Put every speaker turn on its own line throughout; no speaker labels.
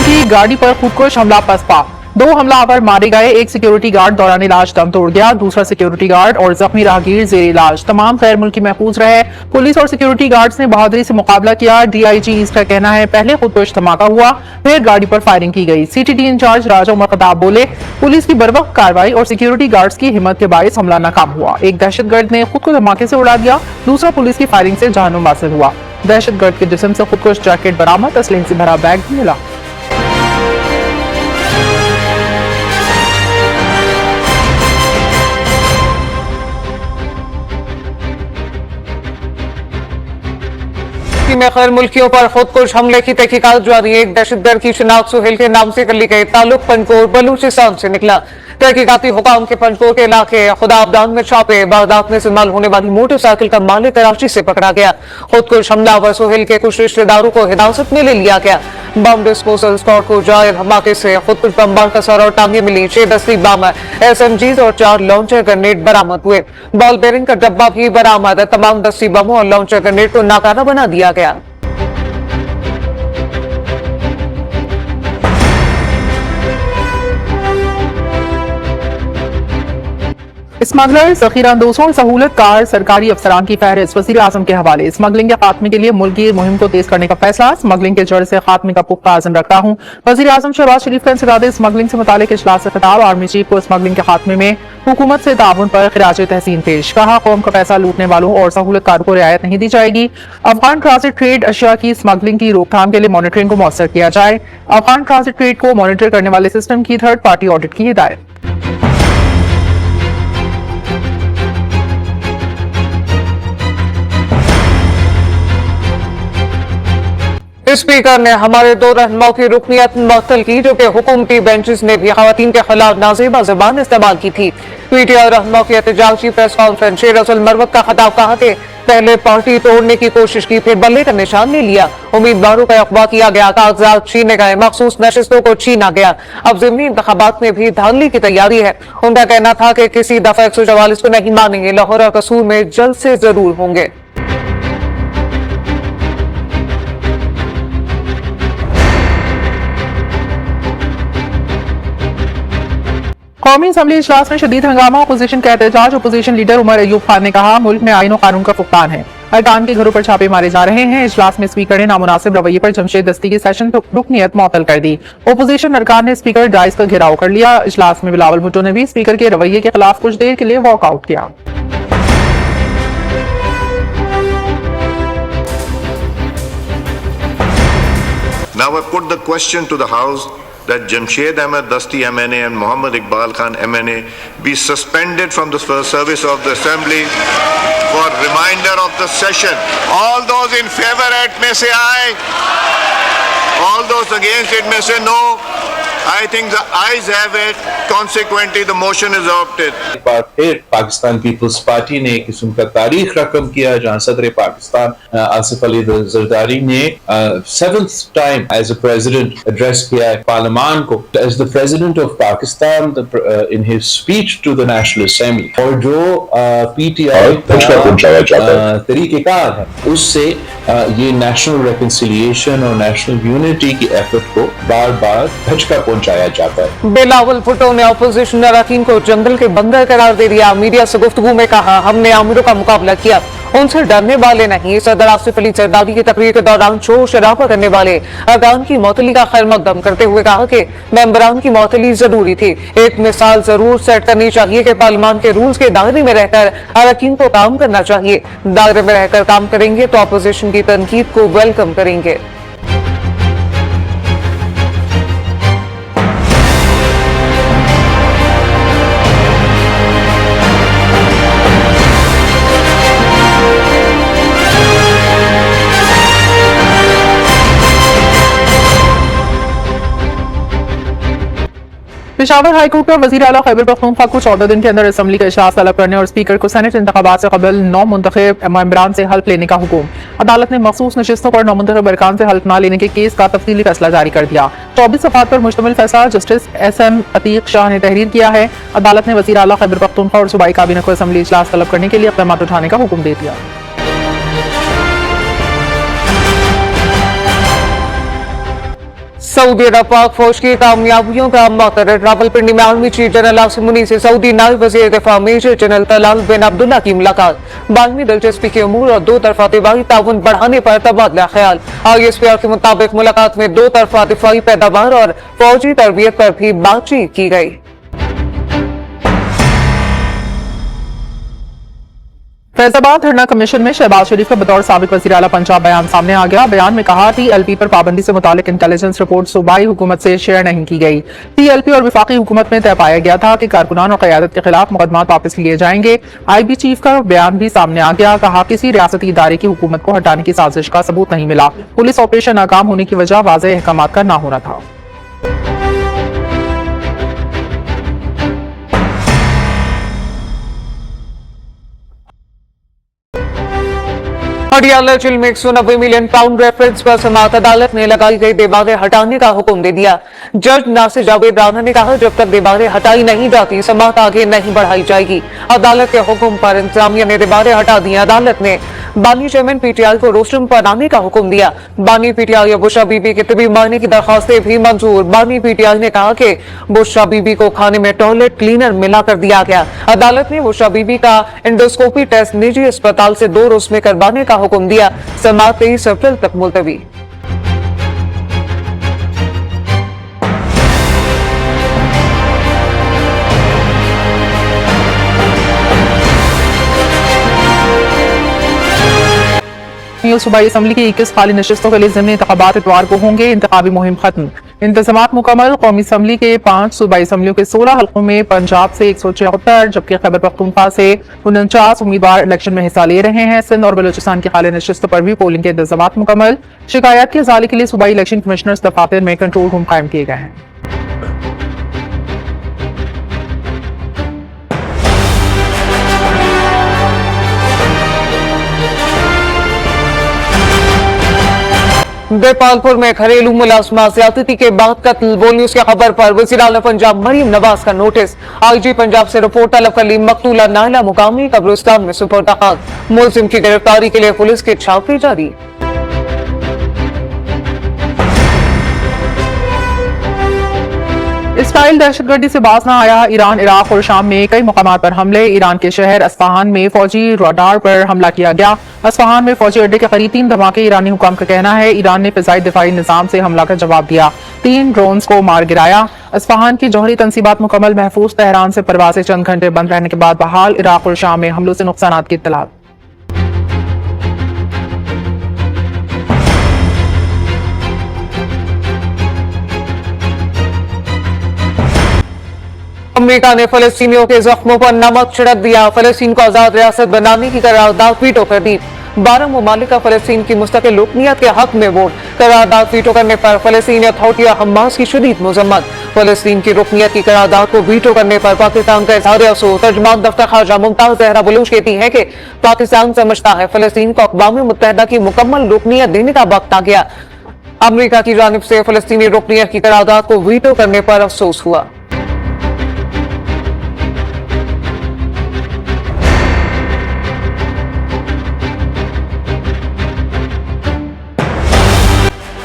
की गाड़ी पर खुदकुश हमला पसपा। 2 हमलावर मारे गए, एक सिक्योरिटी गार्ड दौरान इलाज दम तोड़ गया, दूसरा सिक्योरिटी गार्ड और जख्मी राहगीर जेर इलाज। तमाम गैर मुल्की महफूज रहे। पुलिस और सिक्योरिटी गार्ड्स ने बहादुरी से मुकाबला किया। डीआईजी ईस्ट का कहना है पहले खुदकुश धमाका हुआ, फिर गाड़ी पर फायरिंग की गई। सीटीडी इंचार्ज राजा उमर खताब बोले, पुलिस की बर्वक्त कार्रवाई और सिक्योरिटी गार्ड्स की हिम्मत के बायस हमला नाकाम हुआ। एक दहशतगर्द ने खुद को धमाके से उड़ा दिया, दूसरा पुलिस की फायरिंग से जहन्नुम हासिल हुआ। दहशतगर्द के जिस्म से खुदकुश जैकेट बरामद, असलहे से भरा बैग भी मिला।
में गैर मुल्कियों पर खुदकुश हमले की तहकीकात जारी है। एक दहशतगर्द की शिनाख्त सुहेल के नाम से कर ली गई। ताल्लुक पंजकोर बलूचिस्तान से निकला। तहकीकाती हुकाम के पंजकोर के इलाके खुदाबदान में छापे। वारदात में इस्तेमाल होने वाली मोटरसाइकिल का मालिक कराची से पकड़ा गया। खुदकुश हमलावर सुहेल के कुछ रिश्तेदारों को हिरासत में ले लिया गया। बम डिस्पोजल स्क्वाड को जायर धमाके से खुदकुश बम्बार का सर और टांगे मिली। 6 दस्ती बम, SMGs और 4 लॉन्चर ग्रेनेड बरामद हुए। बॉल बेरिंग का डब्बा भी बरामद। तमाम दस्ती बमों और लॉन्चर ग्रेनेड को नाकारा बना दिया गया।
स्मगलर, जखीरा अंदोजों और सहूलत कार सरकारी अफसरान की फहरिस्त वज़ीर आज़म के हवाले। स्मगलिंग के खात्मे के लिए मुल्की मुहिम को तेज करने का फैसला। स्मगलिंग के जड़ से खात्मे का पुख्ता आज़म रखता हूँ। वज़ीर आज़म शहबाज शरीफ का इंसदाद स्मगलिंग से मुतालिक इजलास से खिताब। आर्मी चीफ को स्मगलिंग के खात्मे में हुकूमत से ताउन पर खिराज तहसीन पेश। कहा, कौम का पैसा लूटने वालों और सहूलत कारों को रियायत नहीं दी जाएगी। अफगान ट्रांजिट ट्रेड अशिया की स्मगलिंग की रोकथाम के लिए मॉनिटरिंग को मौसर किया जाए। अफगान ट्रांजिट ट्रेड को मॉनिटर करने वाले सिस्टम की थर्ड पार्टी ऑडिट की हिदायत।
स्पीकर ने हमारे 2 रहनुमाओं की रुकनियत मुअत्तल की, जो कि हुकूमती बेंचेस ने भी खवातीन के खिलाफ नाज़ेबा ज़बान इस्तेमाल की थी। पीटीआई रहनुमाओं की एहतजाजी प्रेस कॉन्फ्रेंस। शेर असल मरवत का खिताब। कहा कि पहले पार्टी तोड़ने की कोशिश की, फिर बल्ले का निशान ले लिया। उम्मीदवारों का अगवा किया गया, कागजात छीने गए, मखसूस नशिस्तों को छीना गया। अब ज़िमनी इंतखाबात में भी धांधली की तैयारी है। उनका कहना था कि किसी दफा 144 को नहीं मानेंगे, लाहौर और कसूर में जल्द से जरूर होंगे।
कौमी असम्बली इजलास में शदीद हंगामा, अपोजिशन का एहतजाज। अपोजिशन लीडर उमर अयूब खान ने कहा, मुल्क में आईन और कानून का फुकदान है, अरकान के घरों पर छापे मारे जा रहे हैं। इजलास में स्पीकर ने नामुनासिब रवैये पर जमशेद दस्ती की सेशन रुकनियत मुअत्तल कर दी। अपोजिशन अरकान ने स्पीकर डाइस का घेराव कर लिया। इजलास में बिलावल भुट्टो ने भी स्पीकर के रवैये के खिलाफ कुछ देर के लिए वॉकआउट किया।
Now I put the question to the House that Jamshed Ahmed Dasti MNA and Muhammad Iqbal Khan MNA be suspended from the service of the Assembly for remainder of the session. All those in favor it may say aye. All those against it may say no. I think the ayes have it. Consequently, the motion is adopted.
फिर Pakistan peoples party ने एक किस्म का तारीख रकम किया, जहां सदर पाकिस्तान आसिफ अली जरदारी ने 7th time as a president address किया है पार्लियामान को as the president of Pakistan in his speech to the national assembly. और जो पीटीआई तरीकेकार है, उससे ये नेशनल रिकंसिलिएशन और नेशनल यूनिटी की एफर्ट को बार बार धचका पहुंचाया जाता है।
बिलावल भुट्टो ने अपोजिशन अरकान को जंगल के बंदर करार दे दिया। मीडिया से गुफ्तगू में कहा, हमने आमिरों का मुकाबला किया, उनसे डरने वाले नहीं। सदर आसिफ अली जरदारी की तकरीर के दौरान शोर शराबा करने वाले अरकान की मौतली का खैर मकदम करते हुए कहा कि मेंबरान की मौतली जरूरी थी। एक मिसाल जरूर सेट करनी चाहिए कि पार्लियामान के रूल्स के दायरे में रहकर अरकान को काम करना चाहिए। दायरे में रहकर काम करेंगे तो अपोजिशन की तनकीद को वेलकम करेंगे।
पेशावर हाईकोर्ट का वजीर आला खैबर पख्तूनख्वा को 14 दिन के अंदर असम्बली का इजलास तलब करने और स्पीकर को सेनेट इंतखाबात से कबल 9 मुंतखब मेंबरान से हल्फ लेने का हुक्म। अदालत ने मखसूस नशिस्तों पर 9 मुंतखब अरकान से हल्फ न लेने के केस का तफसीली फैसला जारी कर दिया। 24 सफ़ात पर मुश्तमिल फैसला जस्टिस SM अतीक शाह ने तहरीर किया है। अदालत ने वजीर आला खैबर पख्तूनख्वा और सूबाई काबीना को असम्बली इजलास तलब करने के लिए इक़दाम उठाने का हुक्म दे दिया।
सऊदी अरब पाक फौज की कामयाबियों का मुतरद रावलपिंडी में आर्मी चीफ जनरल आसिम मुनी से सऊदी नायब वज़ीर दिफा मेजर जनरल तलाल बिन अब्दुल्ला की मुलाकात। बालमी दिलचस्पी के उमूर और दो तरफा दिफाई ताउन बढ़ाने पर तबादला ख्याल। ISPR के मुताबिक मुलाकात में दो तरफा दिफाई पैदावार और फौजी तरबियत पर भी बातचीत की गई।
फैजाबाद धरना कमीशन में शहबाज शरीफ का बतौर साबिक वज़ीर आला पंजाब बयान सामने आ गया। बयान में कहा TLP पर पाबंदी से मुतालिक इंटेलिजेंस रिपोर्ट सूबाई हुकूमत से शेयर नहीं की गई। TLP और विफाकी हुकूमत में तय पाया गया था कि कारकुनान और क़यादत के खिलाफ मुकदमात वापस लिए जाएंगे। IB चीफ का बयान भी सामने आ गया। कहा किसी रियासती इदारे की हुकूमत को हटाने की साजिश का सबूत नहीं मिला। पुलिस ऑपरेशन नाकाम होने की वजह वाज़ेह अहकामात का न होना था।
हरियाणा जेल में 190 मिलियन पाउंड रेफरेंस पर समाअत अदालत ने लगाई गई दीवारें हटाने का हुक्म दे दिया। जज नासिर जावेद राणा ने कहा जब तक दीवारें हटाई नहीं जाती समाअत आगे नहीं बढ़ाई जाएगी। अदालत के हुक्म पर इंतजामिया ने दीवारें हटा दी। अदालत ने बानी चेयरमैन PTI को रोस्टम बनाने का हुक्म दिया। बानी PTI बुशरा बीबी के तबी मायने की दरखास्तें भी मंजूर। बानी PTI ने कहा कि बुशरा बीबी को खाने में टॉयलेट क्लीनर मिलाकर दिया गया। अदालत ने बुशरा बीबी का एंडोस्कोपी टेस्ट निजी अस्पताल से 2 रोज में करवाने का हुक्म दिया। समाअत 23 अप्रैल तक मुलतवी।
सूबाई असम्बली की 21 खाली नशिस्तों के लिए ज़िमनी इंतखाबात इतवार को होंगे। इंतखाबी मुहिम खत्म, इंतजामात मुकम्मल। कौमी असम्बली के 5 सूबाई असम्बलियों के 16 हल्कों में पंजाब से 174 जबकि खैबर पख्तूनख्वा से 49 उम्मीदवार इलेक्शन में हिस्सा ले रहे हैं। सिंध और बलूचिस्तान की खाली नशिस्तों पर भी पोलिंग के इंतजामात मुकम्मल। शिकायत के इज़ाले के लिए सूबाई इलेक्शन कमिश्नर्स दफातर में कंट्रोल रूम कायम किए गए हैं।
देपालपुर में घरेलू मुलाजमा ज्यादती के बाद कत्ल। बोल न्यूज की खबर पर वज़ीर आला पंजाब मरियम नवाज का नोटिस। IG पंजाब से रिपोर्ट तलब कर ली। मकतूला नायला मुकामी कब्रिस्तान में सुपुर्द खाक। मुलजिम की गिरफ्तारी के लिए पुलिस के छापे जारी।
इसराइल दहशतगर्दी से बाज न आया। ईरान, इराक और शाम में कई मुकामात पर हमले। ईरान के शहर अस्फहान में फौजी रडार पर हमला किया गया। अस्फहान में फौजी अड्डे के करीब 3 धमाके। ईरानी हुकाम का कहना है ईरान ने फिजाई दिफाई निजाम से हमला का जवाब दिया। 3 ड्रोन्स को मार गिराया। अस्फहान की जौहरी तंसीबात मुकम्मल महफूज। तेहरान से परवासें चंद घंटे बंद रहने के बाद बहाल। इराक और शाम में हमलों से नुकसान की इत्तलात।
अमेरिका ने फलस्तीनियों के जख्मों पर नमक छिड़क दिया। फलस्तीन को आजाद रियासत बनाने की करारदाद वीटो कर दी। 12 मुमालिक का फलस्तीन की मुस्तकिल रुकनियत के हक में वोट। करारदाद वीटो करने पर फलस्तीनी अथॉरिटी और हमास की शदीद मजम्मत। फलस्तीन की रुकनियत की करारदाद को वीटो करने पर पाकिस्तान का इजहार अफसोस। तर्जमान दफ्तर खारजा मुमताज जहरा बलूच कहती है कि पाकिस्तान समझता है फलस्तीन को अक़वाम मुत्तहिदा की मुकम्मल रुकनियत देने का वक्त आ गया। अमेरिका की जानिब से फलस्तीनी रुकनियत की करारदाद को वीटो करने पर अफसोस हुआ।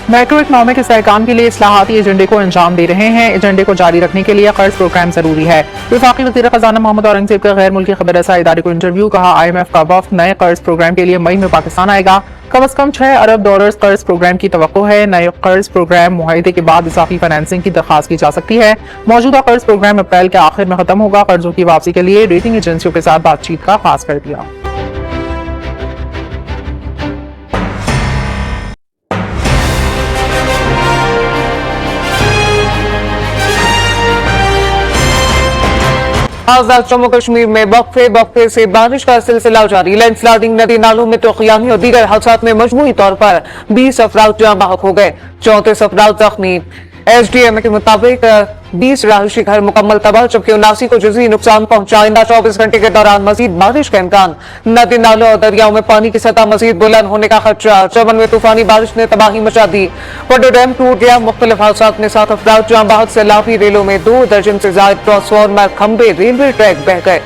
मैक्रो इकनॉमिक इस्तेहकाम के लिए इस्लाहाती एजेंडे को अंजाम दे रहे हैं। एजेंडे को जारी रखने के लिए कर्ज प्रोग्राम जरूरी है। वफाकी वज़ीर खजाना मोहम्मद औरंगजेब का गैर मुल्की खबर रसा इदारे को इंटरव्यू। कहा IMF का वफ्द नए कर्ज प्रोग्राम के लिए मई में पाकिस्तान आएगा। कम अज कम $6 अरब कर्ज प्रोग्राम की तवक्को है। नए कर्ज प्रोग्राम मुआहिदे के बाद इजाफी फाइनेंसिंग की दरखास्त की जा सकती है। मौजूदा कर्ज प्रोग्राम अप्रैल के आखिर में खत्म होगा। कर्जों की वापसी के लिए रेटिंग एजेंसियों के साथ बातचीत का आगाज कर दिया।
आजाद जम्मू कश्मीर में वक्फे से बारिश का सिलसिला जारी। लैंडस्लाइडिंग, नदी नालों में तूफानी और दीगर हादसात में मजमूई तौर पर 20 अफराद जाँ बहक हो गए, 34 अफराद जख्मी। SDM के मुताबिक 20 रहायशी घर मुकम्मल तबाह जबकि 79 को जुज़वी नुकसान पहुंचा। आइंदा 24 घंटे के दौरान मजीद बारिश का इम्कान। नदी नालों और दरियाओं में पानी की सतह मजीद बुलंद होने का खदशा। चमन में तूफानी बारिश ने तबाही मचा दी। वडो डैम टूट गया। मुख्तलिफ हादसात में 7 अफराद जाँ बहक। सैलाबी रेलों में 2 दर्जन से ज्यादा ट्रांसफार्मर, खंबे, रेलवे ट्रैक बह गए।